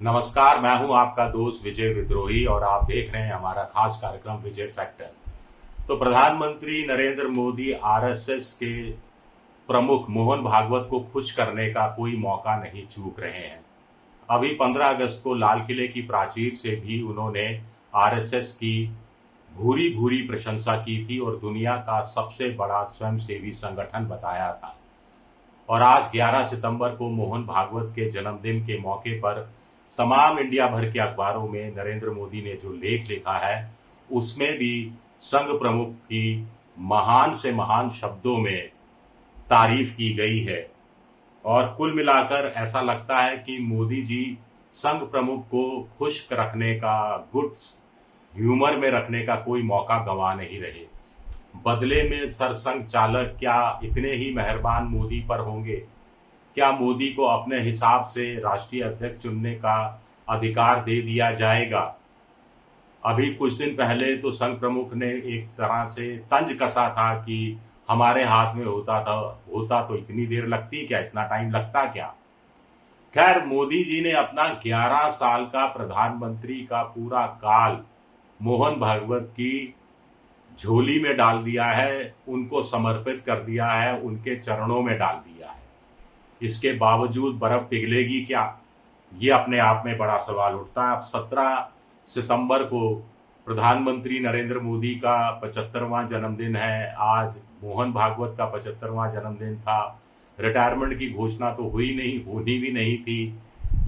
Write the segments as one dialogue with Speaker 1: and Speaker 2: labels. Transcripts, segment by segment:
Speaker 1: नमस्कार, मैं हूं आपका दोस्त विजय विद्रोही और आप देख रहे हैं हमारा खास कार्यक्रम विजय फैक्टर। तो प्रधानमंत्री नरेंद्र मोदी आरएसएस के प्रमुख मोहन भागवत को खुश करने का कोई मौका नहीं चूक रहे हैं। अभी 15 अगस्त को लाल किले की प्राचीर से भी उन्होंने आरएसएस की भूरी भूरी प्रशंसा की थी और दुनिया का सबसे बड़ा स्वयंसेवी संगठन बताया था। और आज 11 सितंबर को मोहन भागवत के जन्मदिन के मौके पर तमाम इंडिया भर के अखबारों में नरेंद्र मोदी ने जो लेख लिखा है उसमें भी संघ प्रमुख की महान से महान शब्दों में तारीफ की गई है। और कुल मिलाकर ऐसा लगता है कि मोदी जी संघ प्रमुख को खुश रखने का, गुड ह्यूमर में रखने का कोई मौका गंवा नहीं रहे। बदले में सरसंघ चालक क्या इतने ही मेहरबान मोदी पर होंगे? क्या मोदी को अपने हिसाब से राष्ट्रीय अध्यक्ष चुनने का अधिकार दे दिया जाएगा? अभी कुछ दिन पहले तो संघ प्रमुख ने एक तरह से तंज कसा था कि हमारे हाथ में होता तो इतनी देर लगती क्या, इतना टाइम लगता क्या। खैर, मोदी जी ने अपना 11 साल का प्रधानमंत्री का पूरा काल मोहन भागवत की झोली में डाल दिया है, उनको समर्पित कर दिया है, उनके चरणों में डाल दिया है। इसके बावजूद बर्फ पिघलेगी क्या, ये अपने आप में बड़ा सवाल उठता है। अब 17 सितंबर को प्रधानमंत्री नरेंद्र मोदी का 75वां जन्मदिन है। आज मोहन भागवत का 75वां जन्मदिन था। रिटायरमेंट की घोषणा तो होनी भी नहीं थी,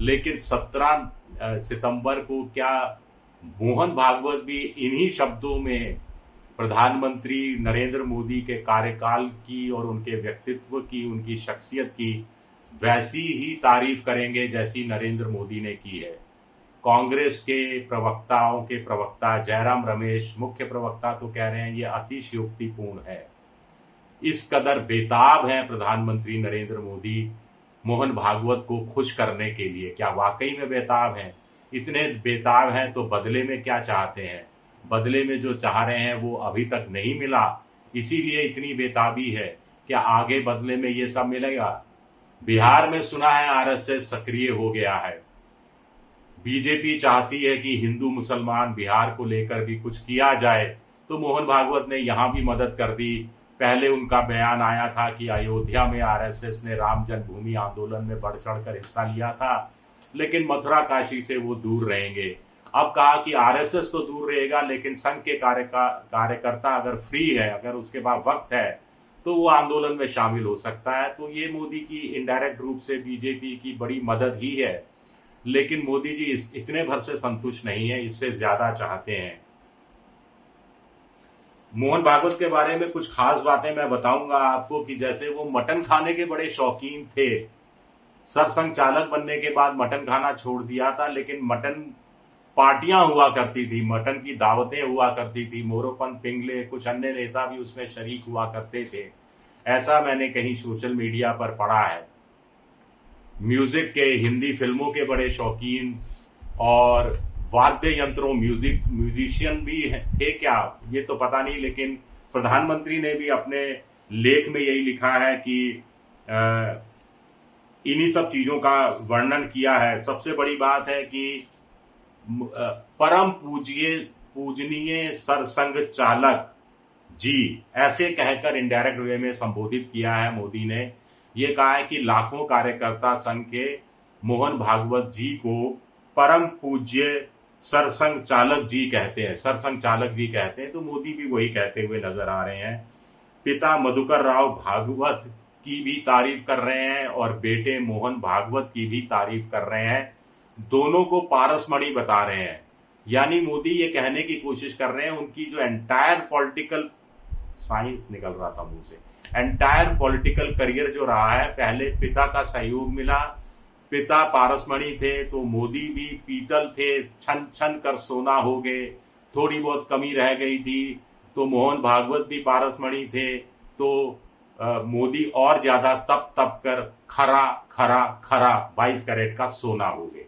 Speaker 1: लेकिन 17 सितंबर को क्या मोहन भागवत भी इन्हीं शब्दों में प्रधानमंत्री नरेंद्र मोदी के कार्यकाल की और उनके व्यक्तित्व की, उनकी शख्सियत की वैसी ही तारीफ करेंगे जैसी नरेंद्र मोदी ने की है? कांग्रेस के प्रवक्ताओं के प्रवक्ता जयराम रमेश, मुख्य प्रवक्ता, तो कह रहे हैं ये अतिशयोक्तिपूर्ण है। इस कदर बेताब हैं प्रधानमंत्री नरेंद्र मोदी मोहन भागवत को खुश करने के लिए। क्या वाकई में बेताब हैं? इतने बेताब हैं तो बदले में क्या चाहते हैं? बदले में जो चाह रहे हैं वो अभी तक नहीं मिला, इसीलिए इतनी बेताबी है। क्या आगे बदले में ये सब मिलेगा? बिहार में सुना है आरएसएस सक्रिय हो गया है। बीजेपी चाहती है कि हिंदू मुसलमान बिहार को लेकर भी कुछ किया जाए, तो मोहन भागवत ने यहां भी मदद कर दी। पहले उनका बयान आया था कि अयोध्या में आरएसएस ने राम जन्मभूमि आंदोलन में बढ़ चढ़कर हिस्सा लिया था, लेकिन मथुरा काशी से वो दूर रहेंगे। अब कहा कि आरएसएस तो दूर रहेगा, लेकिन संघ के कार्यकर्ता अगर फ्री है, अगर उसके पास वक्त है, तो वो आंदोलन में शामिल हो सकता है। तो ये मोदी की इनडायरेक्ट रूप से बीजेपी की बड़ी मदद ही है। लेकिन मोदी जी इतने भर से संतुष्ट नहीं है, इससे ज्यादा चाहते हैं। मोहन भागवत के बारे में कुछ खास बातें मैं बताऊंगा आपको कि जैसे वो मटन खाने के बड़े शौकीन थे। सरसंघ चालक बनने के बाद मटन खाना छोड़ दिया था, लेकिन मटन पार्टियां हुआ करती थी, मटन की दावतें हुआ करती थी। मोरोपंत पिंगले, कुछ अन्य नेता भी उसमें शरीक हुआ करते थे, ऐसा मैंने कहीं सोशल मीडिया पर पढ़ा है। म्यूजिक के, हिंदी फिल्मों के बड़े शौकीन और वाद्य यंत्रों, म्यूजिशियन भी थे क्या, ये तो पता नहीं, लेकिन प्रधानमंत्री ने भी अपने लेख में यही लिखा है कि इन्हीं सब चीजों का वर्णन किया है। सबसे बड़ी बात है कि परम पूजनीय सरसंघ चालक जी, ऐसे कहकर इनडायरेक्ट वे में संबोधित किया है मोदी ने। ये कहा है कि लाखों कार्यकर्ता संघ के मोहन भागवत जी को परम पूज्य सरसंघ चालक जी कहते हैं, सरसंघ चालक जी कहते हैं। तो मोदी भी वही कहते हुए नजर आ रहे हैं। पिता मधुकर राव भागवत की भी तारीफ कर रहे हैं और बेटे मोहन भागवत की भी तारीफ कर रहे हैं। दोनों को पारसमणि बता रहे हैं। यानी मोदी ये कहने की कोशिश कर रहे हैं उनकी जो एंटायर पॉलिटिकल साइंस निकल रहा था मुंह से, एंटायर पॉलिटिकल करियर जो रहा है, पहले पिता का सहयोग मिला, पिता पारसमणि थे, तो मोदी भी पीतल थे, छन छन कर सोना हो गए। थोड़ी बहुत कमी रह गई थी तो मोहन भागवत भी पारसमणि थे, तो मोदी और ज्यादा तप तप कर खरा खरा खरा 22 कैरेट का सोना हो गए।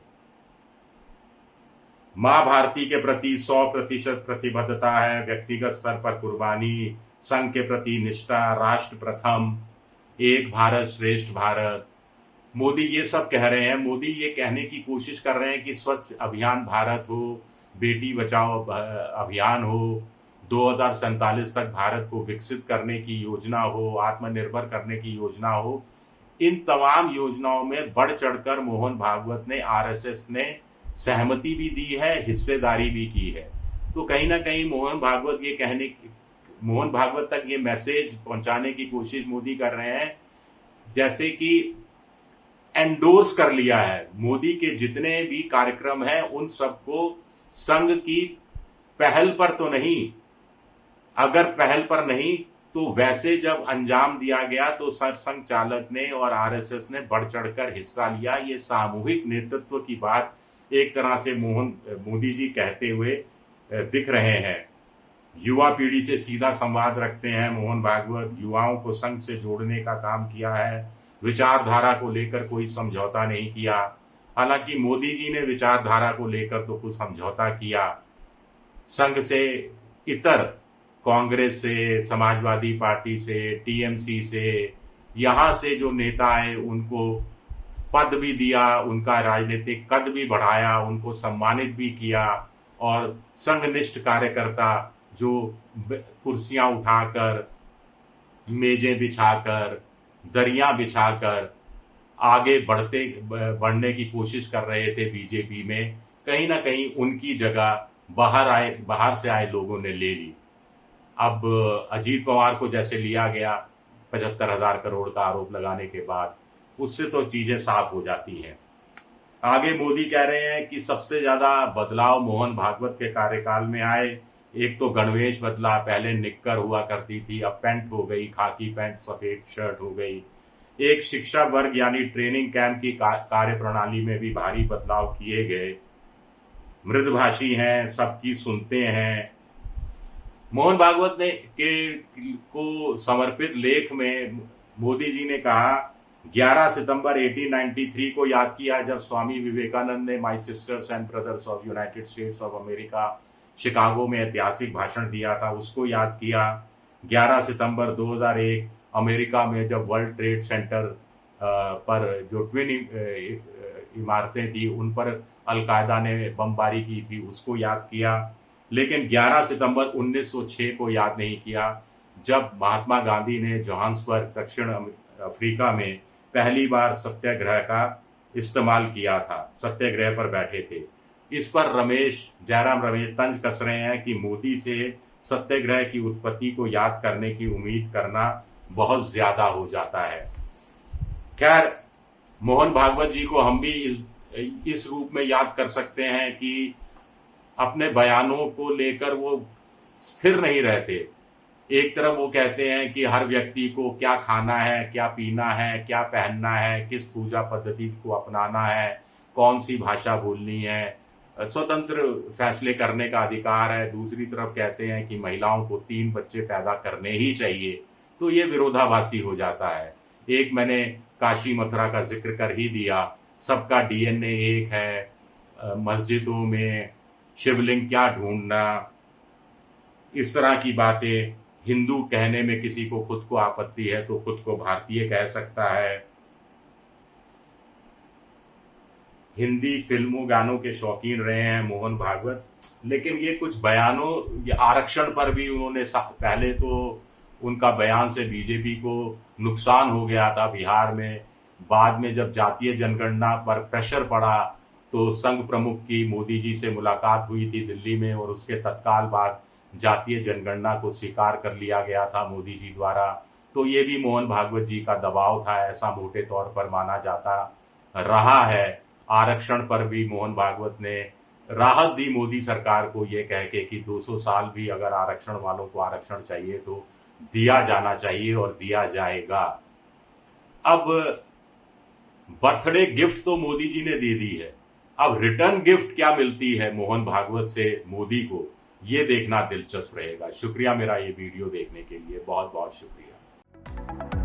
Speaker 1: मां भारती के प्रति 100% प्रतिबद्धता है, व्यक्तिगत स्तर पर कुर्बानी, संघ के प्रति निष्ठा, राष्ट्र प्रथम, एक भारत श्रेष्ठ भारत, मोदी ये सब कह रहे हैं। मोदी ये कहने की कोशिश कर रहे हैं कि स्वच्छ अभियान भारत हो, बेटी बचाओ अभियान हो, 2047 तक भारत को विकसित करने की योजना हो, आत्मनिर्भर करने की योजना हो। इन तमाम योजनाओं में बढ़ चढ़कर मोहन भागवत ने, आरएसएस ने सहमति भी दी है, हिस्सेदारी भी की है। तो कहीं ना कहीं मोहन भागवत तक ये मैसेज पहुंचाने की कोशिश मोदी कर रहे हैं, जैसे कि एंडोर्स कर लिया है। मोदी के जितने भी कार्यक्रम हैं उन सबको संघ की पहल पर तो नहीं, अगर पहल पर नहीं तो वैसे जब अंजाम दिया गया तो संघ चालक ने और आरएसएस ने बढ़ चढ़कर हिस्सा लिया। ये सामूहिक नेतृत्व की बात एक तरह से मोदी जी कहते हुए दिख रहे हैं। युवा पीढ़ी से सीधा संवाद रखते हैं मोहन भागवत, युवाओं को संघ से जोड़ने का काम किया है, विचारधारा को लेकर कोई समझौता नहीं किया। हालांकि मोदी जी ने विचारधारा को लेकर तो कुछ समझौता किया, संघ से इतर, कांग्रेस से, समाजवादी पार्टी से, टीएमसी से, यहाँ से जो नेता आए उनको पद भी दिया, उनका राजनीतिक कद भी बढ़ाया, उनको सम्मानित भी किया। और संघनिष्ठ कार्यकर्ता जो कुर्सियां उठाकर, मेजें बिछाकर, दरियां बिछाकर आगे बढ़ने की कोशिश कर रहे थे बीजेपी में, कहीं ना कहीं उनकी जगह बाहर से आए लोगों ने ले ली। अब अजीत पवार को जैसे लिया गया 75,000 करोड़ का आरोप लगाने के बाद, उससे तो चीजें साफ हो जाती हैं। आगे मोदी कह रहे हैं कि सबसे ज्यादा बदलाव मोहन भागवत के कार्यकाल में आए। एक तो गणवेश बदला, पहले निक्कर हुआ करती थी, अब पैंट हो गई, खाकी पैंट, सफेद शर्ट हो गई। एक शिक्षा वर्ग यानी ट्रेनिंग कैंप की कार्य प्रणाली में भी भारी बदलाव किए गए। मृदभाषी हैं, सबकी सुनते हैं। मोहन भागवत ने को समर्पित लेख में मोदी जी ने कहा, 11 सितंबर 1893 को याद किया जब स्वामी विवेकानंद ने my sister's and brothers of United states of America Chicago में ऐतिहासिक भाषण दिया था, उसको याद किया। 11 सितंबर 2001 अमेरिका में जब वर्ल्ड ट्रेड सेंटर पर जो ट्विन इमारतें थी उन पर अलकायदा ने बमबारी की थी, उसको याद किया। लेकिन 11 सितंबर 1906 को याद नहीं किया, जब महात्मा गांधी ने जोहान्सबर्ग दक्षिण अफ्रीका में पहली बार सत्याग्रह का इस्तेमाल किया था, सत्याग्रह पर बैठे थे। इस पर जयराम रमेश तंज कस रहे हैं कि मोदी से सत्याग्रह की उत्पत्ति को याद करने की उम्मीद करना बहुत ज्यादा हो जाता है। खैर, मोहन भागवत जी को हम भी इस रूप में याद कर सकते हैं कि अपने बयानों को लेकर वो स्थिर नहीं रहते। एक तरफ वो कहते हैं कि हर व्यक्ति को क्या खाना है, क्या पीना है, क्या पहनना है, किस पूजा पद्धति को अपनाना है, कौन सी भाषा बोलनी है, स्वतंत्र फैसले करने का अधिकार है। दूसरी तरफ कहते हैं कि महिलाओं को 3 बच्चे पैदा करने ही चाहिए। तो ये विरोधाभासी हो जाता है। एक मैंने काशी मथुरा का जिक्र कर ही दिया, सबका डीएनए एक है, मस्जिदों में शिवलिंग क्या ढूंढना, इस तरह की बातें। हिंदू कहने में किसी को खुद को आपत्ति है तो खुद को भारतीय कह सकता है। हिंदी फिल्मों गानों के शौकीन रहे हैं मोहन भागवत, लेकिन ये कुछ बयानों, ये आरक्षण पर भी उन्होंने पहले तो उनका बयान से बीजेपी को नुकसान हो गया था बिहार में। बाद में जब जातीय जनगणना पर प्रेशर पड़ा तो संघ प्रमुख की मोदी जी से मुलाकात हुई थी दिल्ली में, और उसके तत्काल बाद जातीय जनगणना को स्वीकार कर लिया गया था मोदी जी द्वारा। तो ये भी मोहन भागवत जी का दबाव था, ऐसा मोटे तौर पर माना जाता रहा है। आरक्षण पर भी मोहन भागवत ने राहत दी मोदी सरकार को, ये कह के कि 200 साल भी अगर आरक्षण वालों को आरक्षण चाहिए तो दिया जाना चाहिए और दिया जाएगा। अब बर्थडे गिफ्ट तो मोदी जी ने दे दी है, अब रिटर्न गिफ्ट क्या मिलती है मोहन भागवत से मोदी को, ये देखना दिलचस्प रहेगा। शुक्रिया मेरा ये वीडियो देखने के लिए, बहुत बहुत शुक्रिया।